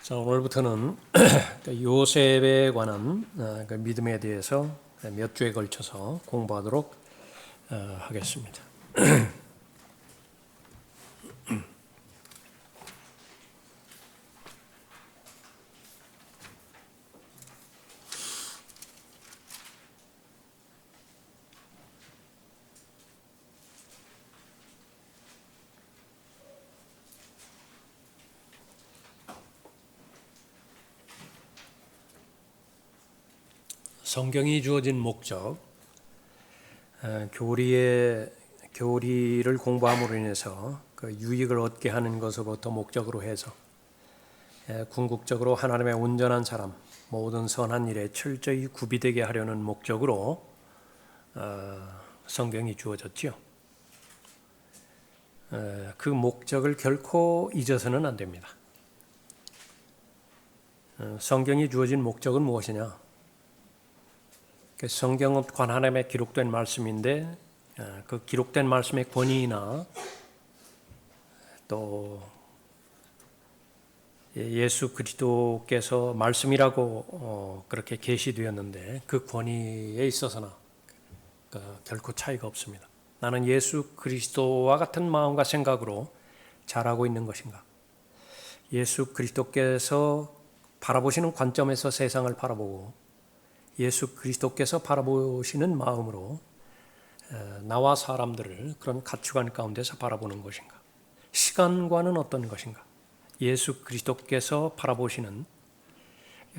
자, 오늘부터는 요셉에 관한 그 믿음에 대해서 몇 주에 걸쳐서 공부하도록 하겠습니다. 성경이 주어진 목적, 교리를 공부함으로 인해서 그 유익을 얻게 하는 것으로부터 목적으로 해서 궁극적으로 하나님의 온전한 사람, 모든 선한 일에 철저히 구비되게 하려는 목적으로 성경이 주어졌지요. 그 목적을 결코 잊어서는 안 됩니다. 성경이 주어진 목적은 무엇이냐? 성경은 하나님의 기록된 말씀인데 그 기록된 말씀의 권위나 또 예수 그리스도께서 말씀이라고 그렇게 계시되었는데 그 권위에 있어서는 결코 차이가 없습니다. 나는 예수 그리스도와 같은 마음과 생각으로 자라고 있는 것인가? 예수 그리스도께서 바라보시는 관점에서 세상을 바라보고 예수 그리스도께서 바라보시는 마음으로 나와 사람들을 그런 가치관 가운데서 바라보는 것인가? 시간과는 어떤 것인가? 예수 그리스도께서 바라보시는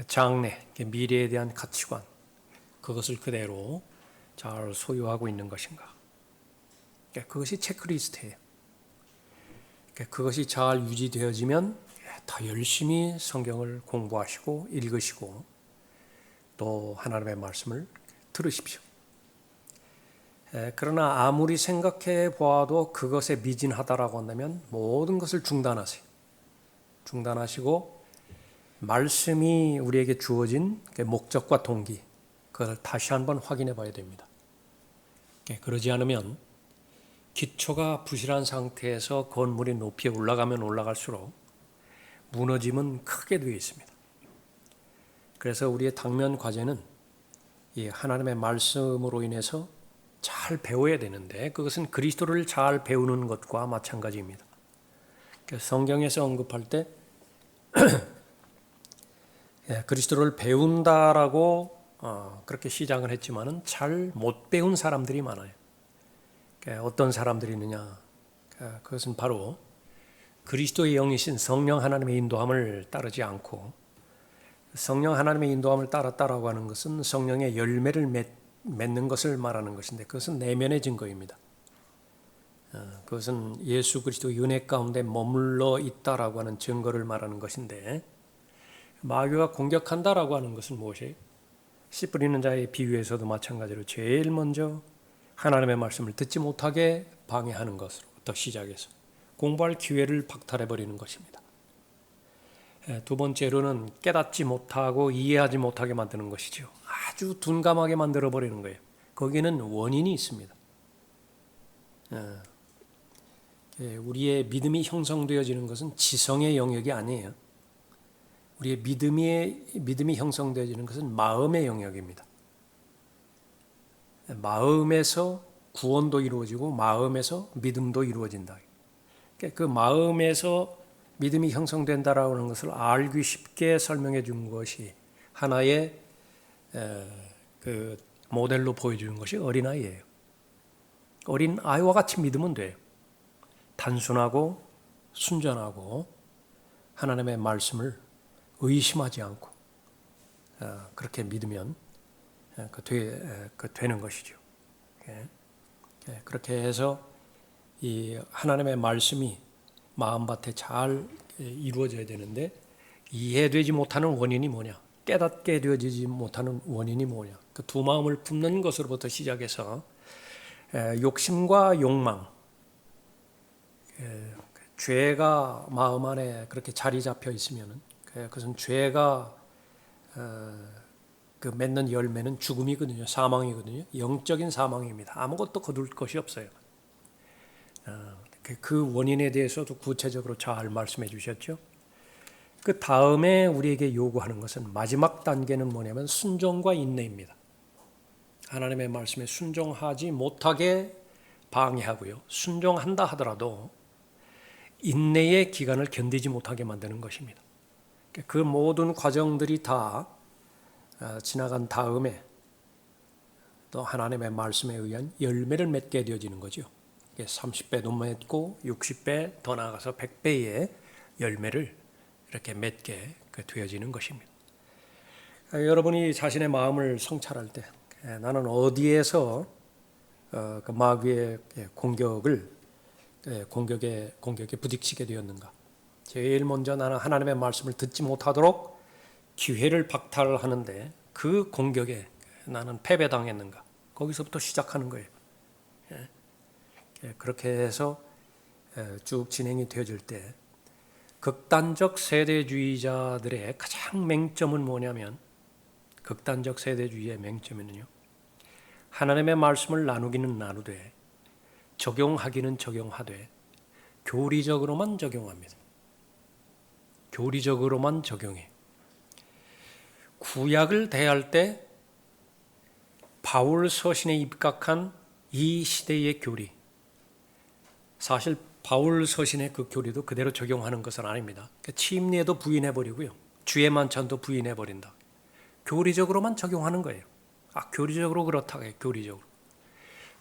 장래, 미래에 대한 가치관, 그것을 그대로 잘 소유하고 있는 것인가? 그것이 체크리스트예요. 그것이 잘 유지되어지면 더 열심히 성경을 공부하시고 읽으시고 또 하나님의 말씀을 들으십시오. 그러나 아무리 생각해 보아도 그것에 미진하다라고 한다면 모든 것을 중단하세요. 중단하시고 말씀이 우리에게 주어진 목적과 동기, 그것을 다시 한번 확인해 봐야 됩니다. 그러지 않으면 기초가 부실한 상태에서 건물이 높이 올라가면 올라갈수록 무너짐은 크게 되어 있습니다. 그래서 우리의 당면 과제는 이 하나님의 말씀으로 인해서 잘 배워야 되는데 그것은 그리스도를 잘 배우는 것과 마찬가지입니다. 성경에서 언급할 때 그리스도를 배운다라고 그렇게 시작을 했지만은 잘 못 배운 사람들이 많아요. 어떤 사람들이 있느냐? 그것은 바로 그리스도의 영이신 성령 하나님의 인도함을 따르지 않고 성령 하나님의 인도함을 따랐다라고 하는 것은 성령의 열매를 맺는 것을 말하는 것인데 그것은 내면의 증거입니다. 그것은 예수 그리스도의 은혜 가운데 머물러 있다라고 하는 증거를 말하는 것인데 마귀가 공격한다라고 하는 것은 무엇이에요? 씨 뿌리는 자의 비유에서도 마찬가지로 제일 먼저 하나님의 말씀을 듣지 못하게 방해하는 것으로부터 시작해서 공부할 기회를 박탈해버리는 것입니다. 두 번째로는 깨닫지 못하고 이해하지 못하게 만드는 것이죠. 아주 둔감하게 만들어버리는 거예요. 거기에는 원인이 있습니다. 우리의 믿음이 형성되어지는 것은 지성의 영역이 아니에요. 우리의 믿음이 형성되어지는 것은 마음의 영역입니다. 마음에서 구원도 이루어지고 마음에서 믿음도 이루어진다. 그 마음에서 믿음이 형성된다라고 하는 것을 알기 쉽게 설명해 준 것이 하나의 그 모델로 보여주는 것이 어린아이예요. 어린아이와 같이 믿으면 돼요. 단순하고 순전하고 하나님의 말씀을 의심하지 않고 그렇게 믿으면 되는 것이죠. 그렇게 해서 이 하나님의 말씀이 마음밭에 잘 이루어져야 되는데 이해되지 못하는 원인이 뭐냐? 깨닫게 되어지지 못하는 원인이 뭐냐? 그 두 마음을 품는 것으로부터 시작해서 욕심과 욕망, 죄가 마음 안에 그렇게 자리 잡혀 있으면 그것은 죄가 그 맺는 열매는 죽음이거든요. 사망이거든요. 영적인 사망입니다. 아무것도 거둘 것이 없어요. 그 원인에 대해서도 구체적으로 잘 말씀해 주셨죠. 그 다음에 우리에게 요구하는 것은 마지막 단계는 뭐냐면 순종과 인내입니다. 하나님의 말씀에 순종하지 못하게 방해하고요. 순종한다 하더라도 인내의 기간을 견디지 못하게 만드는 것입니다. 그 모든 과정들이 다 지나간 다음에 또 하나님의 말씀에 의한 열매를 맺게 되어지는 거죠. 30배도 맺고 60배 더 나아가서 100배의 열매를 이렇게 맺게 되어지는 것입니다. 여러분이 자신의 마음을 성찰할 때 나는 어디에서 그 마귀의 공격에 부딪히게 되었는가? 제일 먼저 나는 하나님의 말씀을 듣지 못하도록 기회를 박탈하는데 그 공격에 나는 패배당했는가? 거기서부터 시작하는 거예요. 그렇게 해서 쭉 진행이 되어질 때 극단적 세대주의자들의 가장 맹점은 뭐냐면 극단적 세대주의의 맹점은요. 하나님의 말씀을 나누기는 나누되 적용하기는 적용하되 교리적으로만 적용합니다. 교리적으로만 적용해. 구약을 대할 때 바울 서신에 입각한 이 시대의 교리, 사실 바울 서신의 그 교리도 그대로 적용하는 것은 아닙니다. 침례도 부인해버리고요. 주의 만찬도 부인해버린다. 교리적으로만 적용하는 거예요. 교리적으로 그렇다. 교리적으로.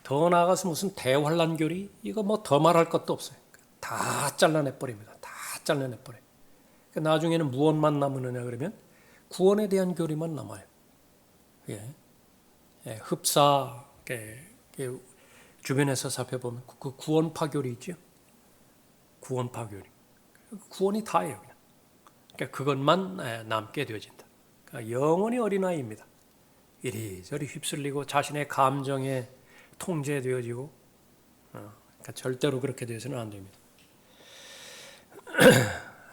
더 나아가서 무슨 대환란 교리? 이거 뭐 더 말할 것도 없어요. 다 잘라내버립니다. 다 잘라내버려요. 나중에는 무엇만 남으느냐 그러면 구원에 대한 교리만 남아요. 흡사, 주변에서 살펴보면 그 구원파 교리 있죠? 구원파 교리. 구원이 다예요. 그러니까 그것만 남게 되어진다. 그러니까 영원히 어린아이입니다. 이리저리 휩쓸리고 자신의 감정에 통제되어지고 그러니까 절대로 그렇게 되어서는 안 됩니다.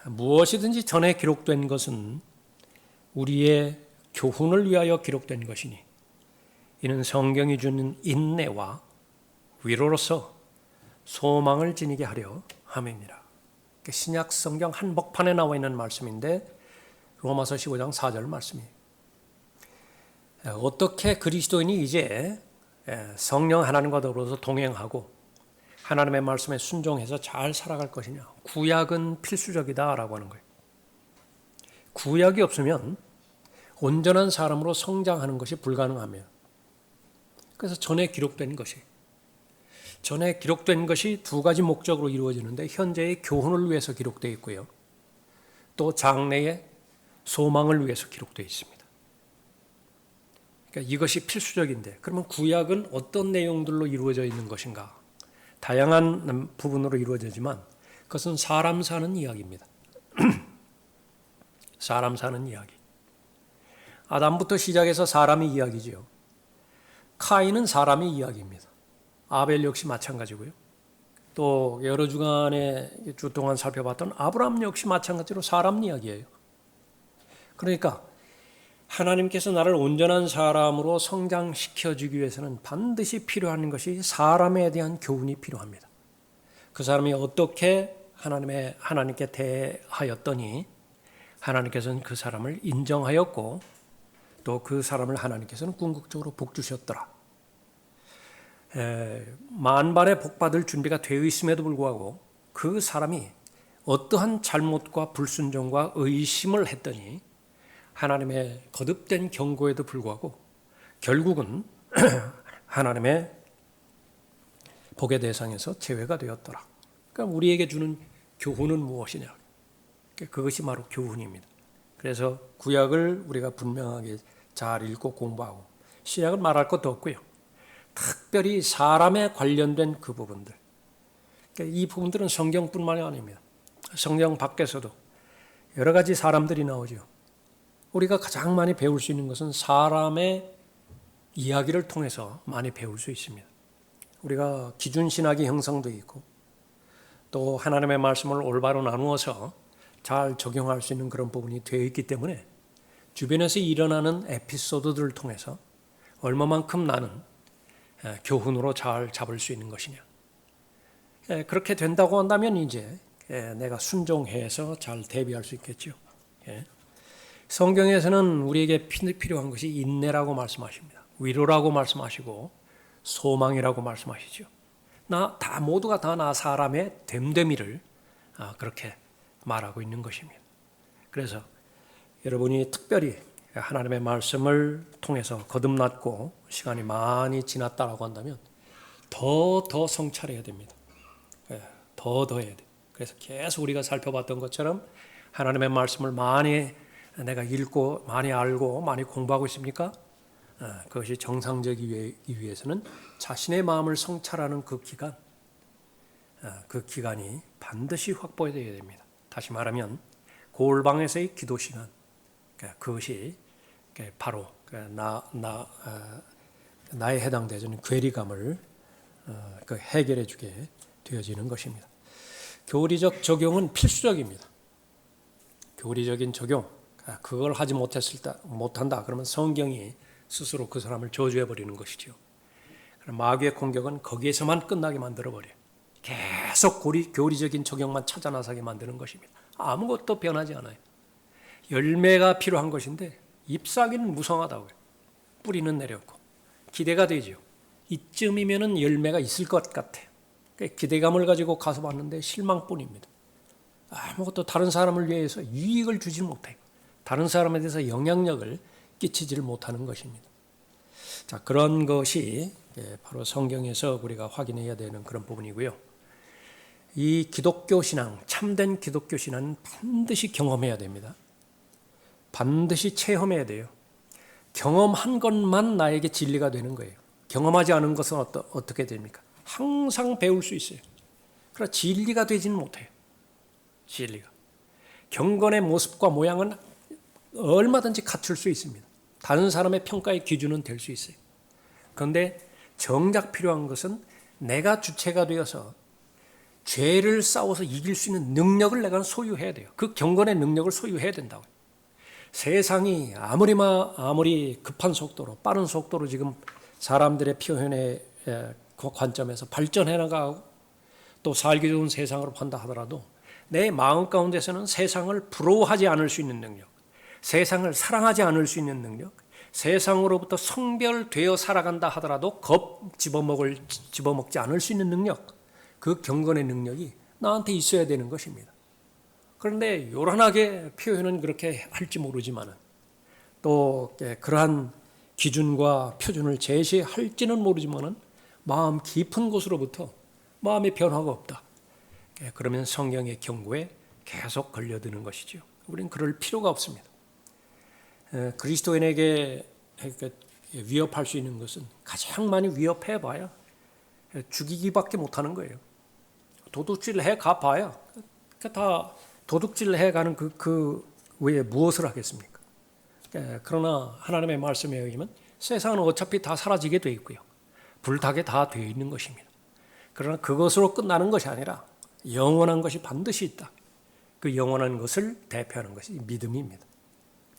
무엇이든지 전에 기록된 것은 우리의 교훈을 위하여 기록된 것이니 이는 성경이 주는 인내와 위로로서 소망을 지니게 하려 함이니라. 신약 성경 한복판에 나와 있는 말씀인데 로마서 15장 4절 말씀이에요. 어떻게 그리스도인이 이제 성령 하나님과 더불어서 동행하고 하나님의 말씀에 순종해서 잘 살아갈 것이냐. 구약은 필수적이다라고 하는 거예요. 구약이 없으면 온전한 사람으로 성장하는 것이 불가능합니다. 그래서 전에 기록된 것이 두 가지 목적으로 이루어지는데 현재의 교훈을 위해서 기록되어 있고요. 또 장래의 소망을 위해서 기록되어 있습니다. 그러니까 이것이 필수적인데 그러면 구약은 어떤 내용들로 이루어져 있는 것인가? 다양한 부분으로 이루어지지만 그것은 사람 사는 이야기입니다. 사람 사는 이야기. 아담부터 시작해서 사람의 이야기지요. 카인은 사람의 이야기입니다. 아벨 역시 마찬가지고요. 또 여러 주간에 주 동안 살펴봤던 아브라함 역시 마찬가지로 사람 이야기예요. 그러니까 하나님께서 나를 온전한 사람으로 성장시켜주기 위해서는 반드시 필요한 것이 사람에 대한 교훈이 필요합니다. 그 사람이 어떻게 하나님께 대하였더니 하나님께서는 그 사람을 인정하였고 또 그 사람을 하나님께서는 궁극적으로 복 주셨더라. 만발의 복 받을 준비가 되어 있음에도 불구하고 그 사람이 어떠한 잘못과 불순종과 의심을 했더니 하나님의 거듭된 경고에도 불구하고 결국은 하나님의 복의 대상에서 제외가 되었더라. 그러니까 우리에게 주는 교훈은 무엇이냐? 그것이 바로 교훈입니다. 그래서 구약을 우리가 분명하게 잘 읽고 공부하고 신약은 말할 것도 없고요. 특별히 사람에 관련된 그 부분들. 그러니까 이 부분들은 성경뿐만이 아닙니다. 성경 밖에서도 여러 가지 사람들이 나오죠. 우리가 가장 많이 배울 수 있는 것은 사람의 이야기를 통해서 많이 배울 수 있습니다. 우리가 기준신학이 형성되어 있고 또 하나님의 말씀을 올바로 나누어서 잘 적용할 수 있는 그런 부분이 되어 있기 때문에 주변에서 일어나는 에피소드들을 통해서 얼마만큼 나는 교훈으로 잘 잡을 수 있는 것이냐. 그렇게 된다고 한다면 이제 내가 순종해서 잘 대비할 수 있겠죠. 예. 성경에서는 우리에게 필요한 것이 인내라고 말씀하십니다. 위로라고 말씀하시고 소망이라고 말씀하시죠. 모두가 다 나 사람의 됨됨이를 그렇게 말하고 있는 것입니다. 그래서 여러분이 특별히 하나님의 말씀을 통해서 거듭났고 시간이 많이 지났다라고 한다면 더 성찰해야 됩니다. 더 해야 돼요. 그래서 계속 우리가 살펴봤던 것처럼 하나님의 말씀을 많이 내가 읽고 많이 알고 많이 공부하고 있습니까? 그것이 정상적이기 위해서는 자신의 마음을 성찰하는 그 기간이 반드시 확보되어야 됩니다. 다시 말하면 골방에서의 기도 시간, 그것이 바로 나에 해당되는 괴리감을 해결해 주게 되어지는 것입니다. 교리적 적용은 필수적입니다. 교리적인 적용, 그걸 하지 못한다 그러면 성경이 스스로 그 사람을 저주해 버리는 것이죠. 마귀의 공격은 거기에서만 끝나게 만들어 버려요. 계속 교리적인 적용만 찾아 나서게 만드는 것입니다. 아무것도 변하지 않아요. 열매가 필요한 것인데 잎사귀는 무성하다고요. 뿌리는 내렸고 기대가 되죠. 이쯤이면은 열매가 있을 것 같아요. 기대감을 가지고 가서 봤는데 실망뿐입니다. 아무것도 다른 사람을 위해서 유익을 주지 못해요. 다른 사람에 대해서 영향력을 끼치지를 못하는 것입니다. 자, 그런 것이 바로 성경에서 우리가 확인해야 되는 그런 부분이고요. 이 기독교 신앙, 참된 기독교 신앙은 반드시 경험해야 됩니다. 반드시 체험해야 돼요. 경험한 것만 나에게 진리가 되는 거예요. 경험하지 않은 것은 어떻게 됩니까? 항상 배울 수 있어요. 그러나 진리가 되지는 못해요. 진리가. 경건의 모습과 모양은 얼마든지 갖출 수 있습니다. 다른 사람의 평가의 기준은 될 수 있어요. 그런데 정작 필요한 것은 내가 주체가 되어서 죄를 싸워서 이길 수 있는 능력을 내가 소유해야 돼요. 그 경건의 능력을 소유해야 된다고. 세상이 아무리 급한 속도로 빠른 속도로 지금 사람들의 표현의 관점에서 발전해 나가고 또 살기 좋은 세상으로 판다 하더라도 내 마음 가운데서는 세상을 부러워하지 않을 수 있는 능력, 세상을 사랑하지 않을 수 있는 능력, 세상으로부터 성별되어 살아간다 하더라도 집어먹지 않을 수 있는 능력, 그 경건의 능력이 나한테 있어야 되는 것입니다. 그런데 요란하게 표현은 그렇게 할지 모르지만 또 그러한 기준과 표준을 제시할지는 모르지만 마음 깊은 곳으로부터 마음의 변화가 없다. 그러면 성경의 경고에 계속 걸려드는 것이죠. 우리는 그럴 필요가 없습니다. 그리스도인에게 위협할 수 있는 것은 가장 많이 위협해봐야 죽이기밖에 못하는 거예요. 도둑질 해가봐야 다 도둑질 해가는 그 외에 무엇을 하겠습니까? 그러나 하나님의 말씀에 의하면 세상은 어차피 다 사라지게 되어 있고요. 불타게 다 되어 있는 것입니다. 그러나 그것으로 끝나는 것이 아니라 영원한 것이 반드시 있다. 그 영원한 것을 대표하는 것이 믿음입니다.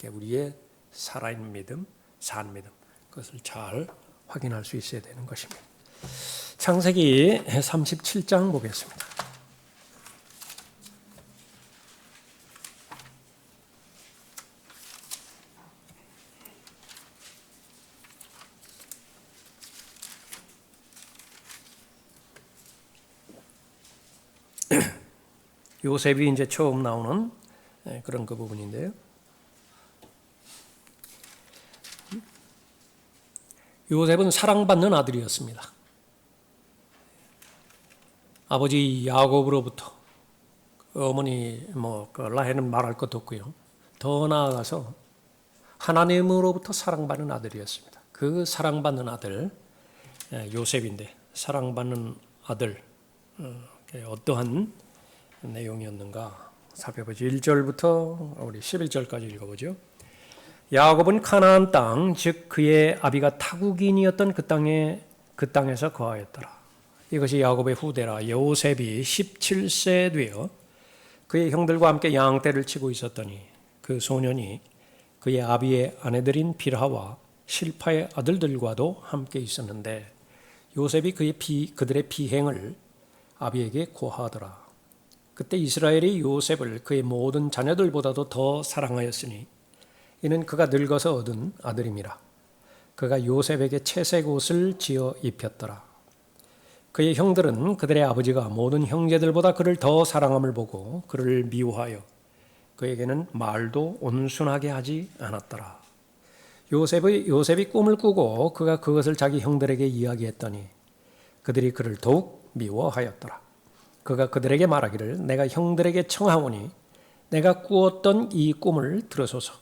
우리의 살아있는 믿음, 산 믿음, 그것을 잘 확인할 수 있어야 되는 것입니다. 창세기 37장 보겠습니다. 요셉이 이제 처음 나오는 그런 그 부분인데요. 요셉은 사랑받는 아들이었습니다. 아버지 야곱으로부터 어머니 라헬은 말할 것도 없고요. 더 나아가서 하나님으로부터 사랑받는 아들이었습니다. 그 사랑받는 아들 요셉인데 사랑받는 아들 어떠한 내용이었는가 살펴보죠. 1절부터 우리 11절까지 읽어보죠. 야곱은 가나안 땅, 즉 그의 아비가 타국인이었던 그 땅에서 거하였더라. 이것이 야곱의 후대라. 요셉이 17세 되어 그의 형들과 함께 양떼를 치고 있었더니 그 소년이 그의 아비의 아내들인 빌하와 실파의 아들들과도 함께 있었는데 요셉이 그들의 비행을 아비에게 고하더라. 그때 이스라엘이 요셉을 그의 모든 자녀들보다도 더 사랑하였으니 이는 그가 늙어서 얻은 아들임이라. 그가 요셉에게 채색 옷을 지어 입혔더라. 그의 형들은 그들의 아버지가 모든 형제들보다 그를 더 사랑함을 보고 그를 미워하여 그에게는 말도 온순하게 하지 않았더라. 요셉이 꿈을 꾸고 그가 그것을 자기 형들에게 이야기했더니 그들이 그를 더욱 미워하였더라. 그가 그들에게 말하기를 내가 형들에게 청하오니 내가 꾸었던 이 꿈을 들으소서.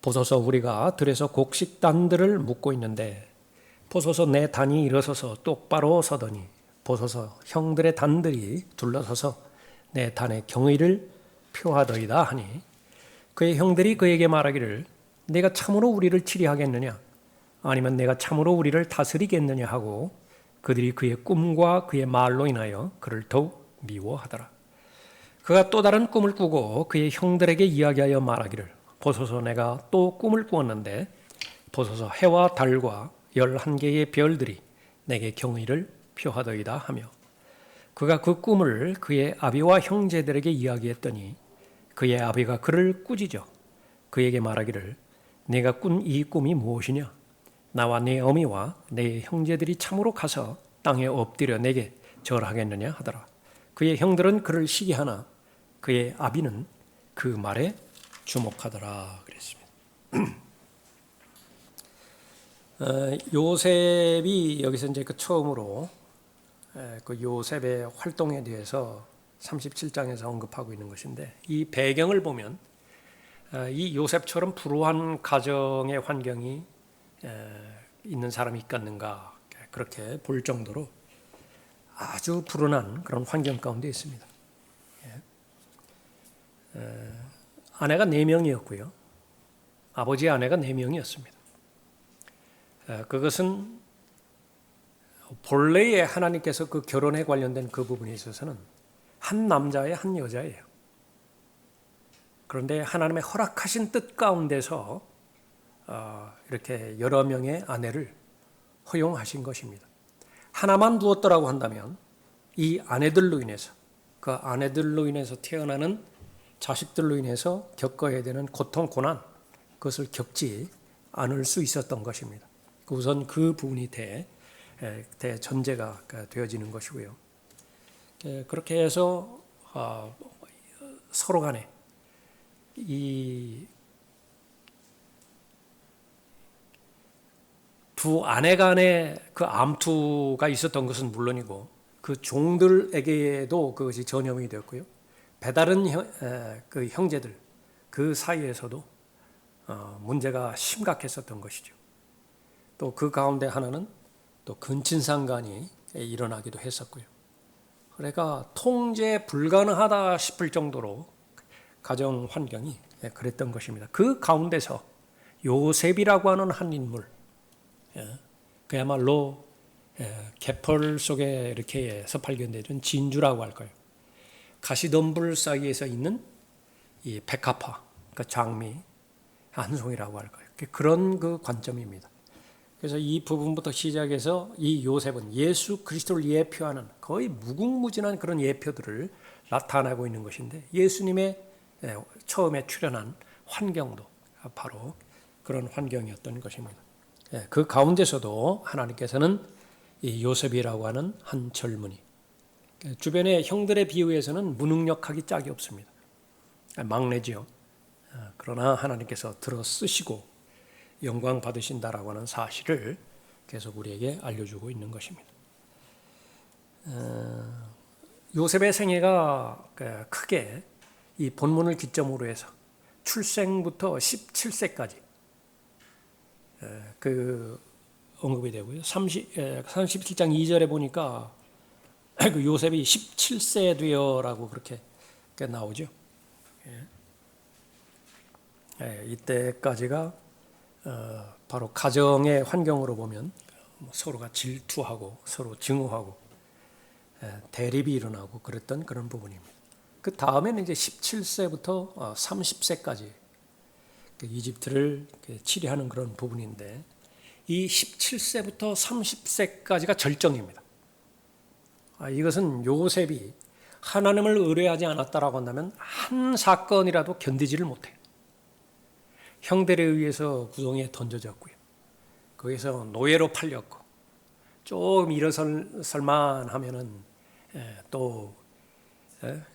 보소서 우리가 들에서 곡식단들을 묶고 있는데 보소서 내 단이 일어서서 똑바로 서더니 보소서 형들의 단들이 둘러서서 내 단의 경의를 표하더이다 하니 그의 형들이 그에게 말하기를 내가 참으로 우리를 치리하겠느냐 아니면 내가 참으로 우리를 다스리겠느냐 하고 그들이 그의 꿈과 그의 말로 인하여 그를 더욱 미워하더라. 그가 또 다른 꿈을 꾸고 그의 형들에게 이야기하여 말하기를 보소서 내가 또 꿈을 꾸었는데 보소서 해와 달과 11개의 별들이 내게 경의를 표하더이다 하며 그가 그 꿈을 그의 아비와 형제들에게 이야기했더니 그의 아비가 그를 꾸짖어 그에게 말하기를 내가 꾼 이 꿈이 무엇이냐 나와 내 어미와 내 형제들이 참으로 가서 땅에 엎드려 내게 절하겠느냐 하더라. 그의 형들은 그를 시기하나 그의 아비는 그 말에 주목하더라 그랬습니다. 요셉이 여기서 이제 그 처음으로 그 요셉의 활동에 대해서 37장에서 언급하고 있는 것인데 이 배경을 보면 이 요셉처럼 불우한 가정의 환경이 있는 사람이 있겠는가 그렇게 볼 정도로 아주 불운한 그런 환경 가운데 있습니다. 아내가 4명이었고요. 아버지의 아내가 4명이었습니다. 그것은 본래에 하나님께서 그 결혼에 관련된 그 부분에 있어서는 한 남자에 한 여자예요. 그런데 하나님의 허락하신 뜻 가운데서 이렇게 여러 명의 아내를 허용하신 것입니다. 하나만 두었더라고 한다면 이 아내들로 인해서 그 아내들로 인해서 태어나는 자식들로 인해서 겪어야 되는 고통, 고난 그것을 겪지 않을 수 있었던 것입니다. 우선 그 부분이 대전제가 되어지는 것이고요. 그렇게 해서 서로 간에 이 두 아내 간의 그 암투가 있었던 것은 물론이고 그 종들에게도 그것이 전염이 되었고요. 배다른 그 형제들 그 사이에서도 문제가 심각했었던 것이죠. 또 그 가운데 하나는 또 근친상간이 일어나기도 했었고요. 그러니까 통제 불가능하다 싶을 정도로 가정 환경이 그랬던 것입니다. 그 가운데서 요셉이라고 하는 한 인물, 그야말로 개펄 속에 이렇게 해서 발견되는 진주라고 할까요? 가시덤불 사이에서 있는 이 백합화, 그러니까 장미 한 송이라고 할까요? 그런 그 관점입니다. 그래서 이 부분부터 시작해서 이 요셉은 예수 그리스도를 예표하는 거의 무궁무진한 그런 예표들을 나타내고 있는 것인데 예수님의 처음에 출현한 환경도 바로 그런 환경이었던 것입니다. 그 가운데서도 하나님께서는 이 요셉이라고 하는 한 젊은이, 주변의 형들에 비유해서는 무능력하기 짝이 없습니다. 막내지요. 그러나 하나님께서 들어 쓰시고 영광 받으신다라고 하는 사실을 계속 우리에게 알려주고 있는 것입니다. 요셉의 생애가 크게 이 본문을 기점으로 해서 출생부터 17세까지 그 언급이 되고요. 37장 2절에 보니까 그 요셉이 17세 되어라고 그렇게 나오죠. 이때까지가 바로 가정의 환경으로 보면 서로가 질투하고 서로 증오하고 대립이 일어나고 그랬던 그런 부분입니다. 그 다음에는 이제 17세부터 30세까지 이집트를 치리하는 그런 부분인데 이 17세부터 30세까지가 절정입니다. 이것은 요셉이 하나님을 의뢰하지 않았다라고 한다면 한 사건이라도 견디지를 못해요. 형들에 의해서 구덩이에 던져졌고요. 거기서 노예로 팔렸고 조금 일어설만 하면은 또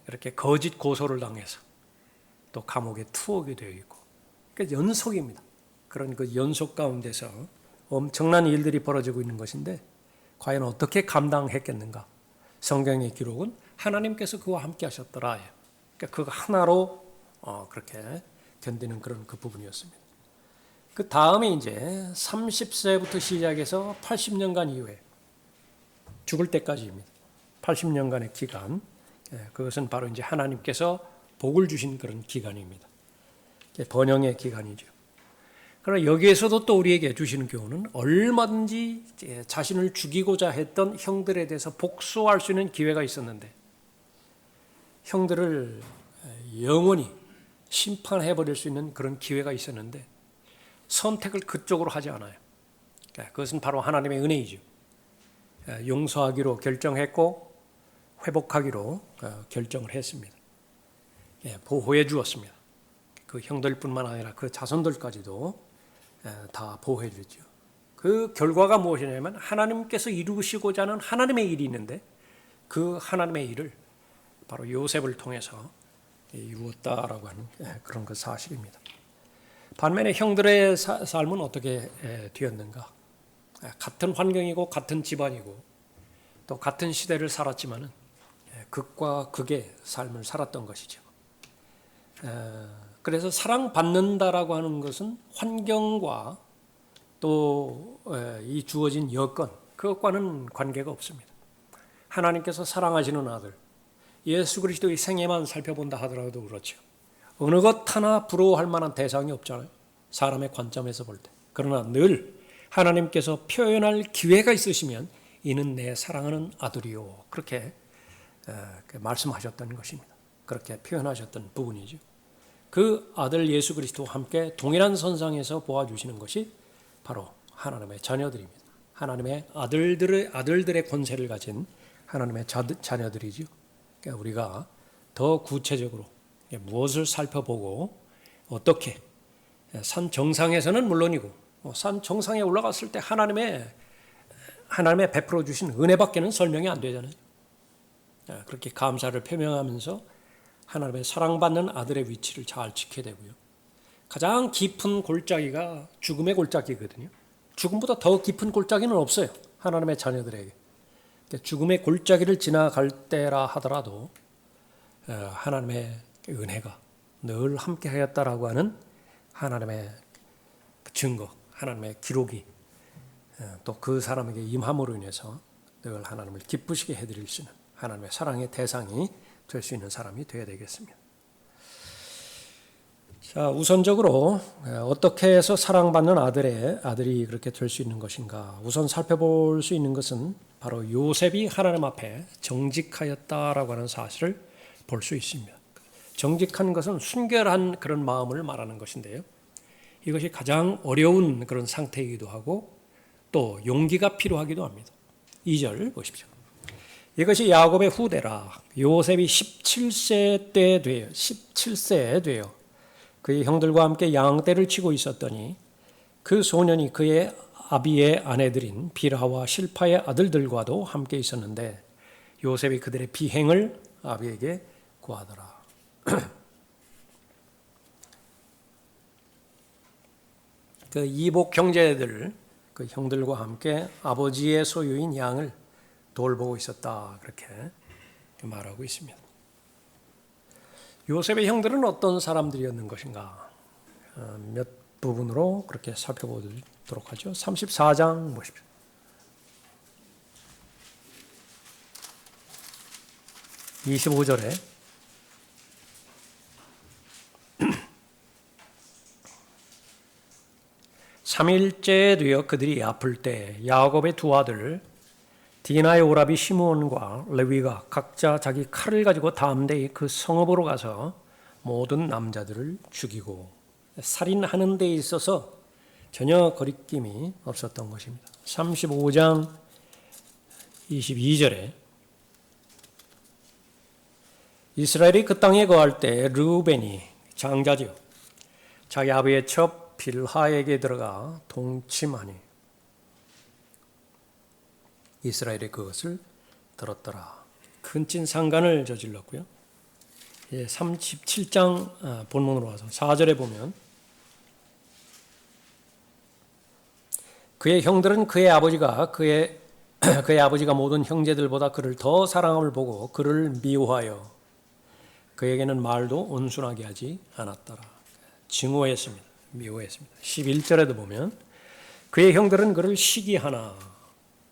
이렇게 거짓 고소를 당해서 또 감옥에 투옥이 되어 있고, 그러니까 연속입니다. 그런 그 연속 가운데서 엄청난 일들이 벌어지고 있는 것인데 과연 어떻게 감당했겠는가? 성경의 기록은 하나님께서 그와 함께 하셨더라. 그러니까 그거 하나로 그렇게 견디는 그런 그 부분이었습니다. 그 다음에 이제 30세부터 시작해서 80년간 이후에 죽을 때까지입니다. 80년간의 기간, 그것은 바로 이제 하나님께서 복을 주신 그런 기간입니다. 번영의 기간이죠. 그러나 여기에서도 또 우리에게 주시는 교훈은 얼마든지 자신을 죽이고자 했던 형들에 대해서 복수할 수 있는 기회가 있었는데 형들을 영원히 심판해버릴 수 있는 그런 기회가 있었는데 선택을 그쪽으로 하지 않아요. 그것은 바로 하나님의 은혜이죠. 용서하기로 결정했고 회복하기로 결정을 했습니다. 보호해 주었습니다. 그 형들뿐만 아니라 그 자손들까지도 다 보호해 주죠. 그 결과가 무엇이냐면 하나님께서 이루시고자 하는 하나님의 일이 있는데 그 하나님의 일을 바로 요셉을 통해서 이루었다라고 하는 그런 그 사실입니다. 반면에 형들의 삶은 어떻게 되었는가? 같은 환경이고 같은 집안이고 또 같은 시대를 살았지만은 극과 극의 삶을 살았던 것이죠. 그래서 사랑받는다라고 하는 것은 환경과 또 이 주어진 여건, 그것과는 관계가 없습니다. 하나님께서 사랑하시는 아들, 예수 그리스도의 생애만 살펴본다 하더라도 그렇죠. 어느 것 하나 부러워할 만한 대상이 없잖아요. 사람의 관점에서 볼 때. 그러나 늘 하나님께서 표현할 기회가 있으시면 이는 내 사랑하는 아들이요. 그렇게 말씀하셨던 것입니다. 그렇게 표현하셨던 부분이죠. 그 아들 예수 그리스도와 함께 동일한 선상에서 보아주시는 것이 바로 하나님의 자녀들입니다. 하나님의 아들들의 권세를 가진 하나님의 자녀들이죠. 그러니까 우리가 더 구체적으로 무엇을 살펴보고 어떻게 산 정상에서는 물론이고 산 정상에 올라갔을 때 하나님의 베풀어 주신 은혜밖에는 설명이 안 되잖아요. 그렇게 감사를 표명하면서 하나님의 사랑받는 아들의 위치를 잘 지켜야 되고요. 가장 깊은 골짜기가 죽음의 골짜기거든요. 죽음보다 더 깊은 골짜기는 없어요. 하나님의 자녀들에게. 죽음의 골짜기를 지나갈 때라 하더라도 하나님의 은혜가 늘 함께 하였다라고 하는 하나님의 증거, 하나님의 기록이 또 그 사람에게 임함으로 인해서 늘 하나님을 기쁘시게 해드릴 수 있는 하나님의 사랑의 대상이 될 수 있는 사람이 되어야 되겠습니다. 자, 우선적으로 어떻게 해서 사랑받는 아들이 그렇게 될 수 있는 것인가? 우선 살펴볼 수 있는 것은 바로 요셉이 하나님 앞에 정직하였다라고 하는 사실을 볼 수 있습니다. 정직한 것은 순결한 그런 마음을 말하는 것인데요. 이것이 가장 어려운 그런 상태이기도 하고 또 용기가 필요하기도 합니다. 2절 보십시오. 이것이 야곱의 후대라. 요셉이 17세에 되어 그의 형들과 함께 양떼를 치고 있었더니 그 소년이 그의 아비의 아내들인 빌하와 실파의 아들들과도 함께 있었는데 요셉이 그들의 비행을 아비에게 구하더라. 그 이복 형제들, 그 형들과 함께 아버지의 소유인 양을 돌보고 있었다. 그렇게 말하고 있습니다. 요셉의 형들은 어떤 사람들이었는 것인가? 몇 부분으로 그렇게 살펴보도록 하죠. 34장 보십시오. (25절에) 3일째 되어 그들이 아플 때 야곱의 두 아들 디나의 오라비 시므온과 레위가 각자 자기 칼을 가지고 담대히 그 성읍으로 가서 모든 남자들을 죽이고 살인하는 데 있어서 전혀 거리낌이 없었던 것입니다. 35장 22절에 이스라엘이 그 땅에 거할 때 르우벤이 장자죠. 자기 아버지의 첩 빌하에게 들어가 동침하니 이스라엘이 그것을 들었더라. 큰 찐상간을 저질렀고요. 37장 본문으로 와서 4절에 보면 그의 형들은 그의 아버지가 모든 형제들보다 그를 더 사랑함을 보고 그를 미워하여 그에게는 말도 온순하게 하지 않았더라. 증오했습니다. 미워했습니다. 11절에도 보면 그의 형들은 그를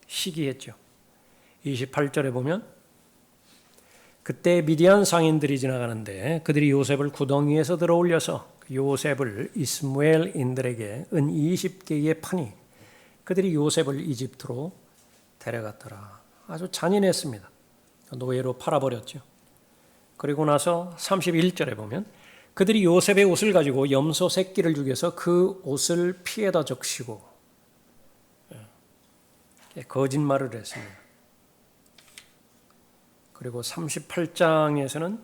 시기했죠. 28절에 보면 그때 미디안 상인들이 지나가는데 그들이 요셉을 구덩이에서 들어올려서 요셉을 이스마엘인들에게 은 20개에 파니 그들이 요셉을 이집트로 데려갔더라. 아주 잔인했습니다. 노예로 팔아버렸죠. 그리고 나서 31절에 보면 그들이 요셉의 옷을 가지고 염소 새끼를 죽여서 그 옷을 피에다 적시고 거짓말을 했습니다. 그리고 38장에서는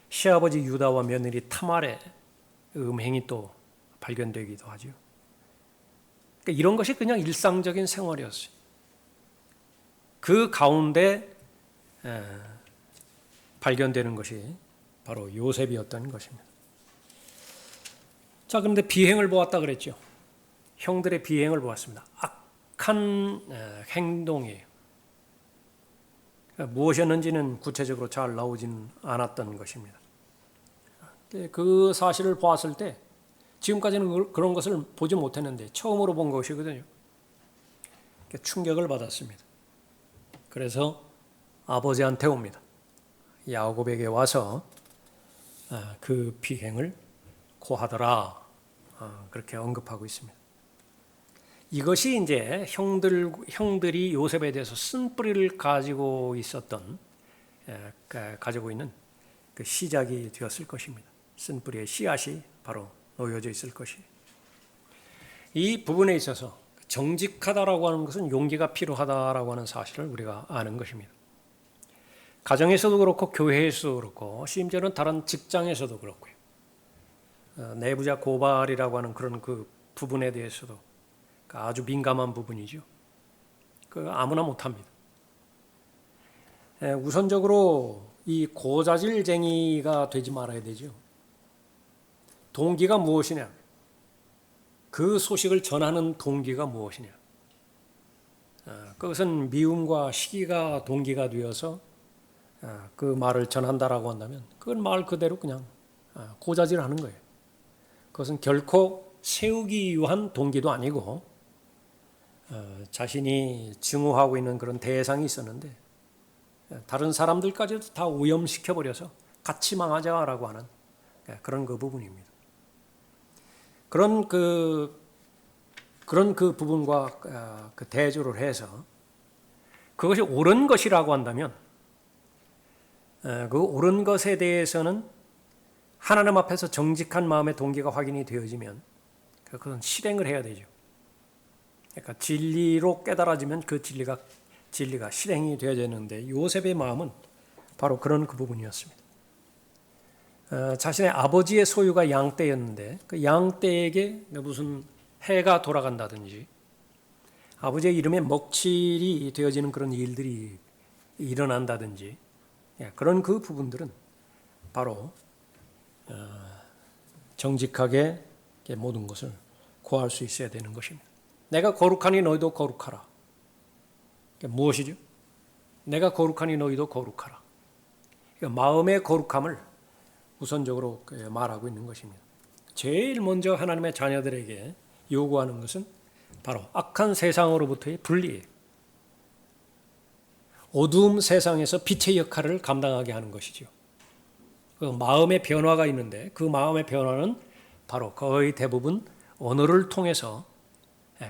시아버지 유다와 며느리 타말의 음행이 또 발견되기도 하죠. 그러니까 이런 것이 그냥 일상적인 생활이었어요. 그 가운데 발견되는 것이 바로 요셉이었던 것입니다. 자, 그런데 비행을 보았다 그랬죠. 형들의 비행을 보았습니다. 악한 행동이에요. 무엇이었는지는 구체적으로 잘 나오지는 않았던 것입니다. 그 사실을 보았을 때 지금까지는 그런 것을 보지 못했는데 처음으로 본 것이거든요. 충격을 받았습니다. 그래서 아버지한테 옵니다. 야곱에게 와서 그 비행을 고하더라. 그렇게 언급하고 있습니다. 이것이 이제 형들이 요셉에 대해서 쓴뿌리를 가지고 있는 그 시작이 되었을 것입니다. 쓴뿌리의 씨앗이 바로 놓여져 있을 것이에요. 이 부분에 있어서 정직하다라고 하는 것은 용기가 필요하다라고 하는 사실을 우리가 아는 것입니다. 가정에서도 그렇고 교회에서도 그렇고 심지어는 다른 직장에서도 그렇고요. 내부자 고발이라고 하는 그런 그 부분에 대해서도 아주 민감한 부분이죠. 아무나 못합니다. 우선적으로 이 고자질쟁이가 되지 말아야 되죠. 동기가 무엇이냐? 그 소식을 전하는 동기가 무엇이냐? 그것은 미움과 시기가 동기가 되어서 그 말을 전한다라고 한다면 그건 말 그대로 그냥 고자질하는 거예요. 그것은 결코 세우기 위한 동기도 아니고 자신이 증오하고 있는 그런 대상이 있었는데 다른 사람들까지도 다 오염시켜버려서 같이 망하자라고 하는 그런 그 부분입니다. 그런 그 부분과 그 대조를 해서 그것이 옳은 것이라고 한다면 그 옳은 것에 대해서는 하나님 앞에서 정직한 마음의 동기가 확인이 되어지면 그건 실행을 해야 되죠. 그러니까 진리로 깨달아지면 그 진리가 실행이 되어야 되는데 요셉의 마음은 바로 그런 그 부분이었습니다. 자신의 아버지의 소유가 양떼였는데 그 양떼에게 무슨 해가 돌아간다든지 아버지의 이름에 먹칠이 되어지는 그런 일들이 일어난다든지 그런 그 부분들은 바로 정직하게 모든 것을 고할 수 있어야 되는 것입니다. 내가 거룩하니 너희도 거룩하라. 무엇이죠? 내가 거룩하니 너희도 거룩하라. 마음의 거룩함을 우선적으로 말하고 있는 것입니다. 제일 먼저 하나님의 자녀들에게 요구하는 것은 바로 악한 세상으로부터의 분리예요. 어두움 세상에서 빛의 역할을 감당하게 하는 것이죠. 그 마음의 변화가 있는데 그 마음의 변화는 바로 거의 대부분 언어를 통해서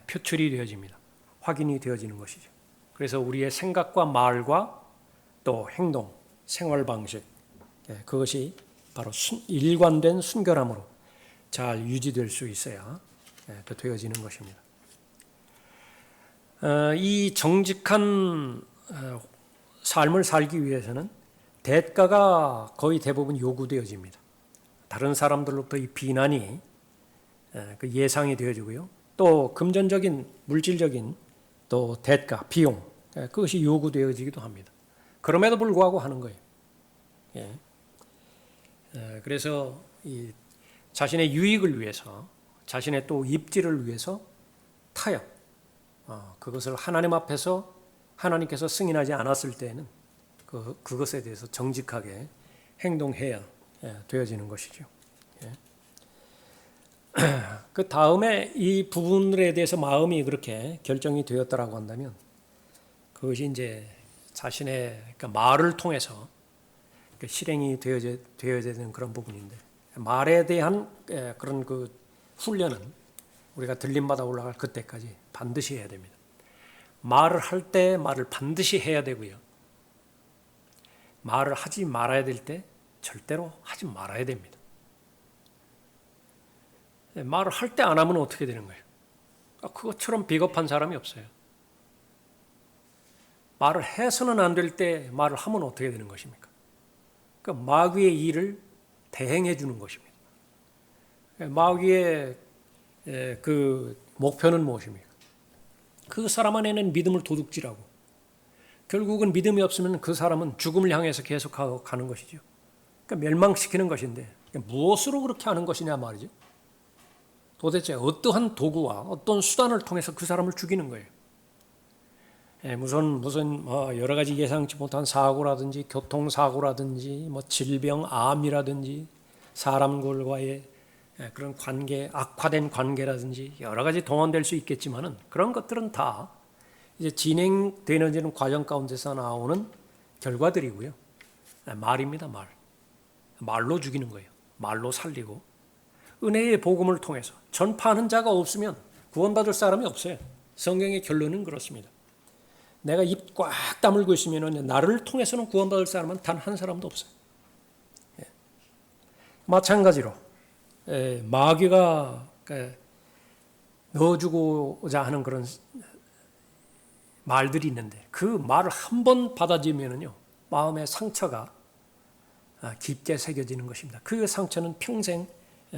표출이 되어집니다. 확인이 되어지는 것이죠. 그래서 우리의 생각과 말과 또 행동, 생활 방식 그것이 바로 일관된 순결함으로 잘 유지될 수 있어야 되어지는 것입니다. 이 정직한 삶을 살기 위해서는 대가가 거의 대부분 요구되어집니다. 다른 사람들로부터 이 비난이 그 예상이 되어지고요. 또 금전적인 물질적인 또 대가, 비용 그것이 요구되어지기도 합니다. 그럼에도 불구하고 하는 거예요. 예. 그래서 이 자신의 유익을 위해서, 자신의 또 입지를 위해서 타협, 그것을 하나님 앞에서 하나님께서 승인하지 않았을 때에는 그것에 대해서 정직하게 행동해야 되어지는 것이죠. 예. 그 다음에 이 부분에 대해서 마음이 그렇게 결정이 되었다라고 한다면 그것이 이제 자신의 그러니까 말을 통해서 실행이 되어야 되는 그런 부분인데, 말에 대한 그런 그 훈련은 우리가 들림받아 올라갈 그때까지 반드시 해야 됩니다. 말을 할 때 말을 반드시 해야 되고요. 말을 하지 말아야 될 때 절대로 하지 말아야 됩니다. 말을 할 때 안 하면 어떻게 되는 거예요? 그것처럼 비겁한 사람이 없어요. 말을 해서는 안 될 때 말을 하면 어떻게 되는 것입니까? 그러니까 마귀의 일을 대행해 주는 것입니다. 마귀의 그 목표는 무엇입니까? 그 사람 안에는 믿음을 도둑질하고 결국은 믿음이 없으면 그 사람은 죽음을 향해서 계속 가는 것이죠. 그러니까 멸망시키는 것인데 무엇으로 그렇게 하는 것이냐 말이죠. 도대체 어떠한 도구와 어떤 수단을 통해서 그 사람을 죽이는 거예요. 무슨 여러 가지 예상치 못한 사고라든지 교통사고라든지 질병, 암이라든지 사람들과의 그런 관계, 악화된 관계라든지 여러 가지 동원될 수 있겠지만은 그런 것들은 다 이제 진행되는 과정 가운데서 나오는 결과들이고요. 말입니다, 말. 말로 죽이는 거예요. 말로 살리고 은혜의 복음을 통해서 전파하는 자가 없으면 구원받을 사람이 없어요. 성경의 결론은 그렇습니다. 내가 입 꽉 다물고 있으면 나를 통해서는 구원받을 사람은 단 한 사람도 없어요. 마찬가지로 마귀가 넣어주고자 하는 그런 말들이 있는데 그 말을 한 번 받아들이면요 마음의 상처가 깊게 새겨지는 것입니다. 그 상처는 평생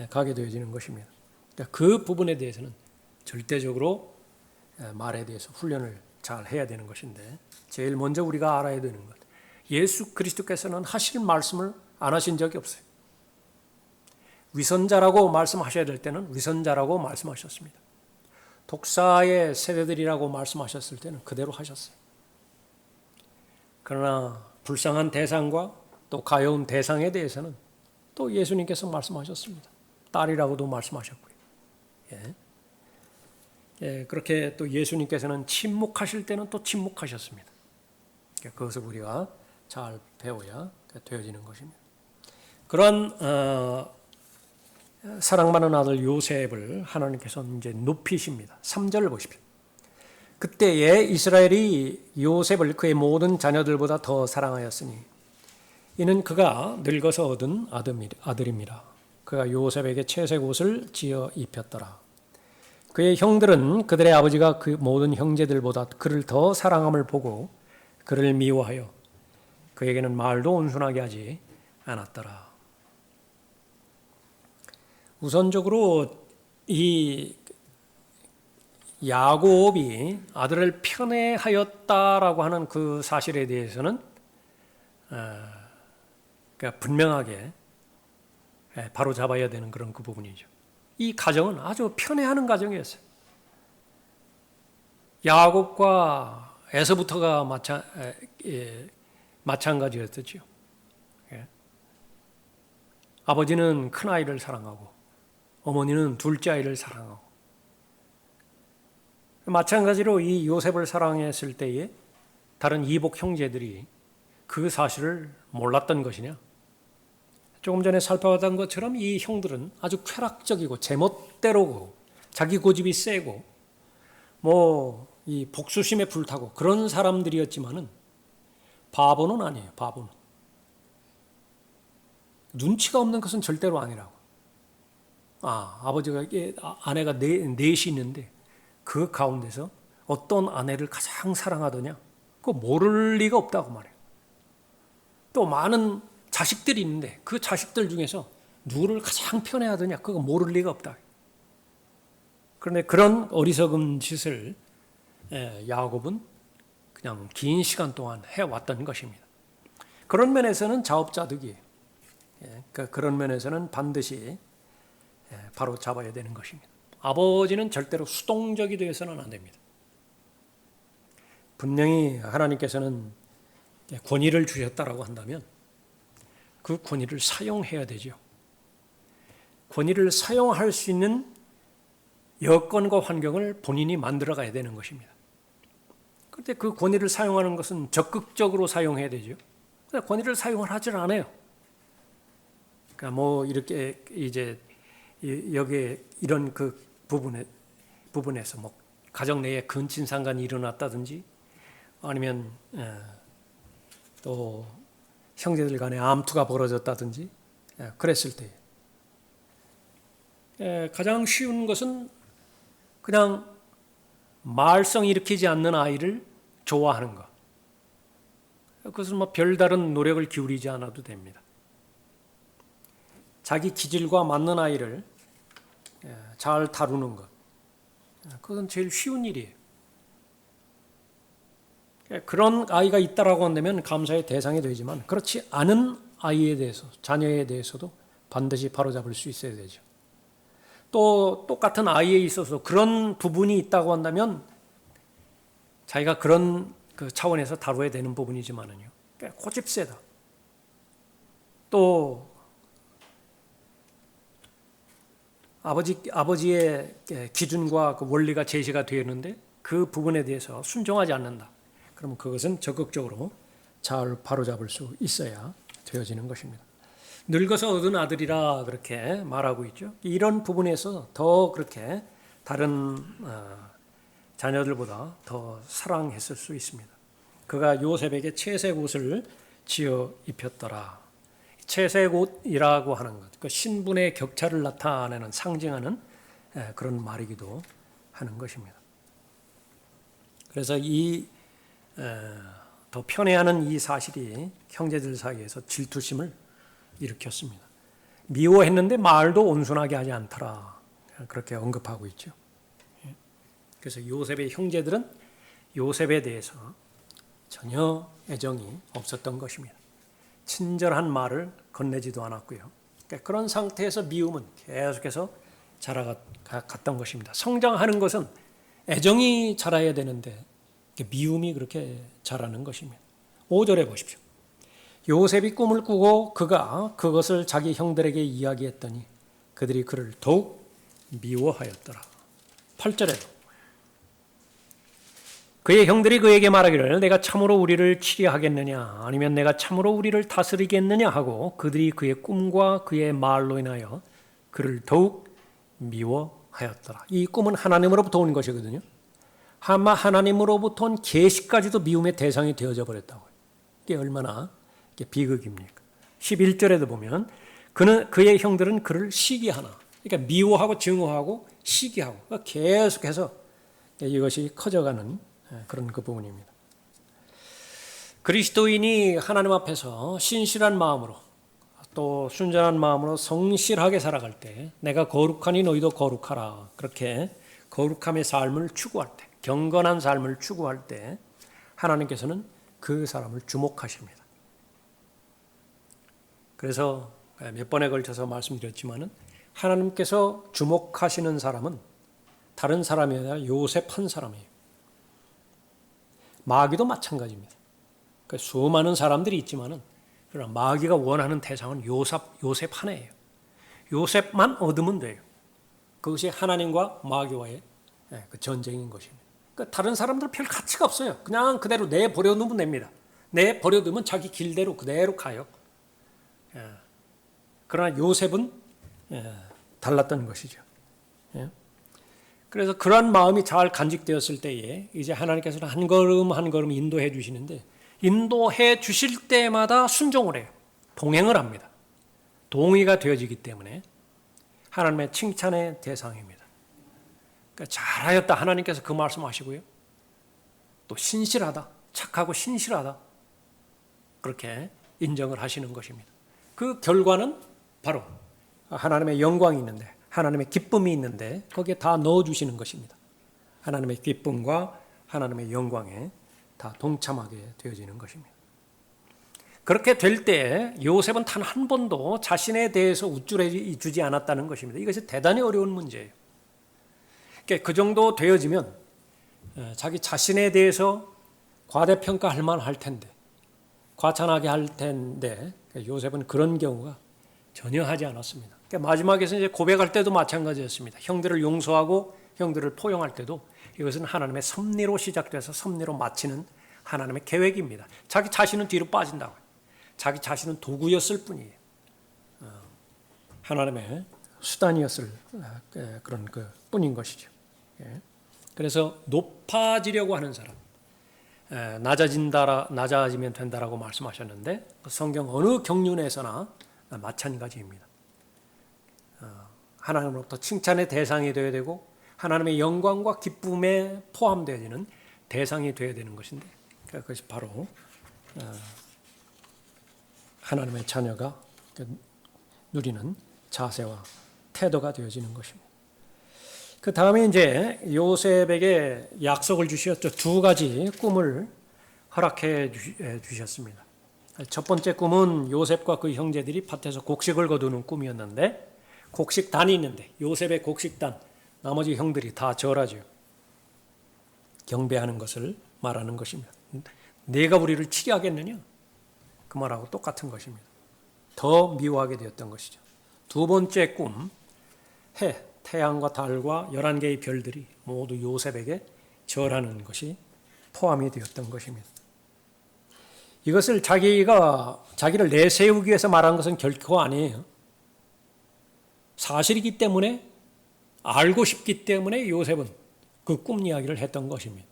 가게 되어지는 것입니다. 그러니까 그 부분에 대해서는 절대적으로 말에 대해서 훈련을 잘 해야 되는 것인데 제일 먼저 우리가 알아야 되는 것, 예수 그리스도께서는 하실 말씀을 안 하신 적이 없어요. 위선자라고 말씀하셔야 될 때는 위선자라고 말씀하셨습니다. 독사의 세대들이라고 말씀하셨을 때는 그대로 하셨어요. 그러나 불쌍한 대상과 또 가여운 대상에 대해서는 또 예수님께서 말씀하셨습니다. 딸이라고도 말씀하셨고요. 그렇게 또 예수님께서는 침묵하실 때는 또 침묵하셨습니다. 그것을 우리가 잘 배워야 되어지는 것입니다. 그런 사랑받는 아들 요셉을 하나님께서 이제 높이십니다. 3절을 보십시오. 그때에 이스라엘이 요셉을 그의 모든 자녀들보다 더 사랑하였으니 이는 그가 늙어서 얻은 아들입니다. 그가 요셉에게 채색 옷을 지어 입혔더라. 그의 형들은 그들의 아버지가 그 모든 형제들보다 그를 더 사랑함을 보고 그를 미워하여 그에게는 말도 온순하게 하지 않았더라. 우선적으로 이 야곱이 아들을 편애하였다라고 하는 그 사실에 대해서는 그러니까 분명하게 바로 잡아야 되는 그런 그 부분이죠. 이 가정은 아주 편애하는 가정이었어요. 야곱과 에서부터가 마찬가지였죠. 아버지는 큰 아이를 사랑하고 어머니는 둘째 아이를 사랑하고 마찬가지로 이 요셉을 사랑했을 때에 다른 이복 형제들이 그 사실을 몰랐던 것이냐? 조금 전에 살펴봤던 것처럼 이 형들은 아주 쾌락적이고 제멋대로고 자기 고집이 세고 이 복수심에 불타고 그런 사람들이었지만은 바보는 아니에요. 바보는 눈치가 없는 것은 절대로 아니라고. 아버지가 아내가 넷이 있는데 그 가운데서 어떤 아내를 가장 사랑하더냐? 그거 모를 리가 없다고 말해요. 또 많은 자식들이 있는데 그 자식들 중에서 누구를 가장 편애하더냐? 그거 모를 리가 없다. 그런데 그런 어리석은 짓을 야곱은 그냥 긴 시간 동안 해왔던 것입니다. 그런 면에서는 자업자득이에요. 그런 면에서는 반드시 바로 잡아야 되는 것입니다. 아버지는 절대로 수동적이 되어서는 안 됩니다. 분명히 하나님께서는 권위를 주셨다라고 한다면 그 권위를 사용해야 되죠. 권위를 사용할 수 있는 여건과 환경을 본인이 만들어 가야 되는 것입니다. 그런데 그 권위를 사용하는 것은 적극적으로 사용해야 되죠. 그런데 권위를 사용을 하질 않아요. 그러니까 뭐 이렇게 이제 여기에 이런 그 부분에서 뭐 가정 내에 근친상간이 일어났다든지 아니면 또 형제들 간에 암투가 벌어졌다든지 그랬을 때 가장 쉬운 것은 그냥 말썽 일으키지 않는 아이를 좋아하는 것. 그것은 뭐 별다른 노력을 기울이지 않아도 됩니다. 자기 기질과 맞는 아이를 잘 다루는 것. 그건 제일 쉬운 일이에요. 그런 아이가 있다라고 한다면 감사의 대상이 되지만 그렇지 않은 아이에 대해서, 자녀에 대해서도 반드시 바로잡을 수 있어야 되죠. 또 똑같은 아이에 있어서 그런 부분이 있다고 한다면 자기가 그런 그 차원에서 다뤄야 되는 부분이지만은요. 고집세다. 또 아버지의 기준과 그 원리가 제시가 되었는데 그 부분에 대해서 순종하지 않는다. 그러면 그것은 적극적으로 잘 바로잡을 수 있어야 되어지는 것입니다. 늙어서 얻은 아들이라 그렇게 말하고 있죠. 이런 부분에서 더 그렇게 다른 자녀들보다 더 사랑했을 수 있습니다. 그가 요셉에게 채색 옷을 지어 입혔더라. 채색 옷이라고 하는 것, 그 신분의 격차를 나타내는 상징하는 그런 말이기도 하는 것입니다. 그래서 이 더 편애하는 이 사실이 형제들 사이에서 질투심을 일으켰습니다. 미워했는데 말도 온순하게 하지 않더라. 그렇게 언급하고 있죠. 그래서 요셉의 형제들은 요셉에 대해서 전혀 애정이 없었던 것입니다. 친절한 말을 건네지도 않았고요. 그러니까 그런 상태에서 미움은 계속해서 자라갔던 것입니다. 성장하는 것은 애정이 자라야 되는데 미움이 그렇게 자라는 것입니다. 5절에 보십시오. 요셉이 꿈을 꾸고 그가 그것을 자기 형들에게 이야기했더니 그들이 그를 더욱 미워하였더라. 8절에도 그의 형들이 그에게 말하기를 내가 참으로 우리를 치리하겠느냐 아니면 내가 참으로 우리를 다스리겠느냐 하고 그들이 그의 꿈과 그의 말로 인하여 그를 더욱 미워하였더라. 이 꿈은 하나님으로부터 온 것이거든요. 아마 하나님으로부터 온 계시까지도 미움의 대상이 되어져 버렸다고요. 이게 얼마나 비극입니까? 11절에도 보면 그의 형들은 그를 시기하나. 그러니까 미워하고 증오하고 시기하고 계속해서 이것이 커져가는 그런 그 부분입니다. 그리스도인이 하나님 앞에서 신실한 마음으로 또 순전한 마음으로 성실하게 살아갈 때 내가 거룩하니 너희도 거룩하라. 그렇게 거룩함의 삶을 추구할 때 경건한 삶을 추구할 때 하나님께서는 그 사람을 주목하십니다. 그래서 몇 번에 걸쳐서 말씀드렸지만은 하나님께서 주목하시는 사람은 다른 사람이 아니라 요셉 한 사람이에요. 마귀도 마찬가지입니다. 그러니까 수많은 사람들이 있지만은 그러나 마귀가 원하는 대상은 요셉 하나예요. 요셉만 얻으면 돼요. 그것이 하나님과 마귀와의 그 전쟁인 것입니다. 그러니까 다른 사람들 별 가치가 없어요. 그냥 그대로 내버려두면 됩니다. 내버려두면 자기 길대로 그대로 가요. 그러나 요셉은 달랐던 것이죠. 그래서 그러한 마음이 잘 간직되었을 때에 이제 하나님께서는 한 걸음 한 걸음 인도해 주시는데 인도해 주실 때마다 순종을 해요. 동행을 합니다. 동의가 되어지기 때문에 하나님의 칭찬의 대상입니다. 그러니까 잘하였다 하나님께서 그 말씀하시고요. 또 신실하다, 착하고 신실하다 그렇게 인정을 하시는 것입니다. 그 결과는 바로 하나님의 영광이 있는데, 하나님의 기쁨이 있는데 거기에 다 넣어주시는 것입니다. 하나님의 기쁨과 하나님의 영광에 다 동참하게 되어지는 것입니다. 그렇게 될 때 요셉은 단 한 번도 자신에 대해서 우쭐해 주지 않았다는 것입니다. 이것이 대단히 어려운 문제예요. 그러니까 그 정도 되어지면 자기 자신에 대해서 과대평가할 만할 텐데, 과찬하게 할 텐데, 요셉은 그런 경우가 전혀 하지 않았습니다. 그러니까 마지막에서 이제 고백할 때도 마찬가지였습니다. 형들을 용서하고 형들을 포용할 때도 이것은 하나님의 섭리로 시작돼서 섭리로 마치는 하나님의 계획입니다. 자기 자신은 뒤로 빠진다고요. 자기 자신은 도구였을 뿐이에요. 하나님의 수단이었을 그런 그 뿐인 것이죠. 그래서 높아지려고 하는 사람, 낮아지면 된다라고 말씀하셨는데 성경 어느 경륜에서나 마찬가지입니다. 하나님으로부터 칭찬의 대상이 되어야 되고 하나님의 영광과 기쁨에 포함되어지는 대상이 되어야 되는 것인데, 그것이 바로 하나님의 자녀가 누리는 자세와 태도가 되어지는 것입니다. 그 다음에 이제 요셉에게 약속을 주셨죠. 두 가지 꿈을 허락해 주셨습니다. 첫 번째 꿈은 요셉과 그 형제들이 밭에서 곡식을 거두는 꿈이었는데, 곡식단이 있는데 요셉의 곡식단, 나머지 형들이 다 절하죠. 경배하는 것을 말하는 것입니다. 내가 우리를 치리하겠느냐? 그 말하고 똑같은 것입니다. 더 미워하게 되었던 것이죠. 두 번째 꿈, 태양과 달과 11개의 별들이 모두 요셉에게 절하는 것이 포함이 되었던 것입니다. 이것을 자기를 내세우기 위해서 말한 것은 결코 아니에요. 사실이기 때문에, 알고 싶기 때문에 요셉은 그 꿈 이야기를 했던 것입니다.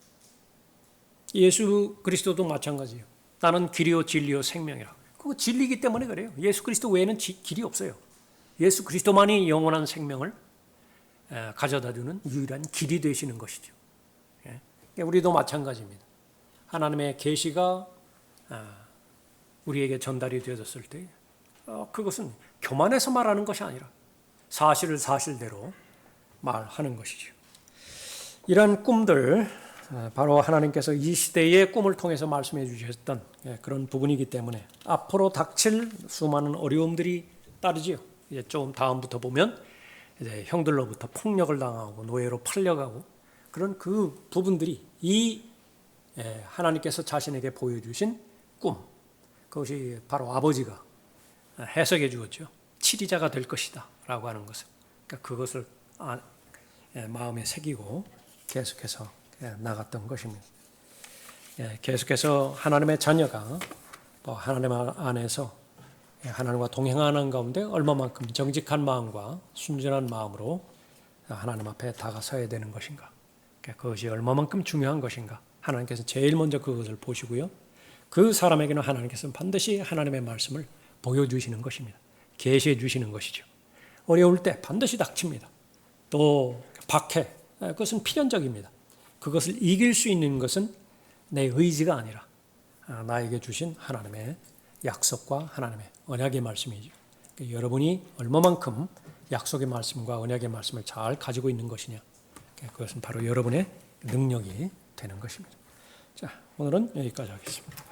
예수 그리스도도 마찬가지예요. 나는 길이요 진리요 생명이라. 그거 진리이기 때문에 그래요. 예수 그리스도 외에는 길이 없어요. 예수 그리스도만이 영원한 생명을 가져다주는 유일한 길이 되시는 것이죠. 우리도 마찬가지입니다. 하나님의 계시가 우리에게 전달이 되어졌을 때 그것은 교만해서 말하는 것이 아니라 사실을 사실대로 말하는 것이죠. 이런 꿈들, 바로 하나님께서 이 시대의 꿈을 통해서 말씀해 주셨던 그런 부분이기 때문에 앞으로 닥칠 수많은 어려움들이 따르지요. 이제 좀 다음부터 보면 이제 형들로부터 폭력을 당하고 노예로 팔려가고 그런 그 부분들이 이 하나님께서 자신에게 보여주신 꿈, 그것이 바로 아버지가 해석해 주었죠. 치리자가 될 것이다 라고 하는 것을. 그러니까 그것을 마음에 새기고 계속해서 나갔던 것입니다. 계속해서 하나님의 자녀가 또 하나님 안에서 하나님과 동행하는 가운데 얼마만큼 정직한 마음과 순전한 마음으로 하나님 앞에 다가서야 되는 것인가, 그것이 얼마만큼 중요한 것인가, 하나님께서 제일 먼저 그것을 보시고요, 그 사람에게는 하나님께서는 반드시 하나님의 말씀을 보여주시는 것입니다. 계시해 주시는 것이죠. 어려울 때 반드시 닥칩니다. 또 박해, 그것은 필연적입니다. 그것을 이길 수 있는 것은 내 의지가 아니라 나에게 주신 하나님의 약속과 하나님의 언약의 말씀이죠. 여러분이 얼마만큼 약속의 말씀과 언약의 말씀을 잘 가지고 있는 것이냐, 그것은 바로 여러분의 능력이 되는 것입니다. 자, 오늘은 여기까지 하겠습니다.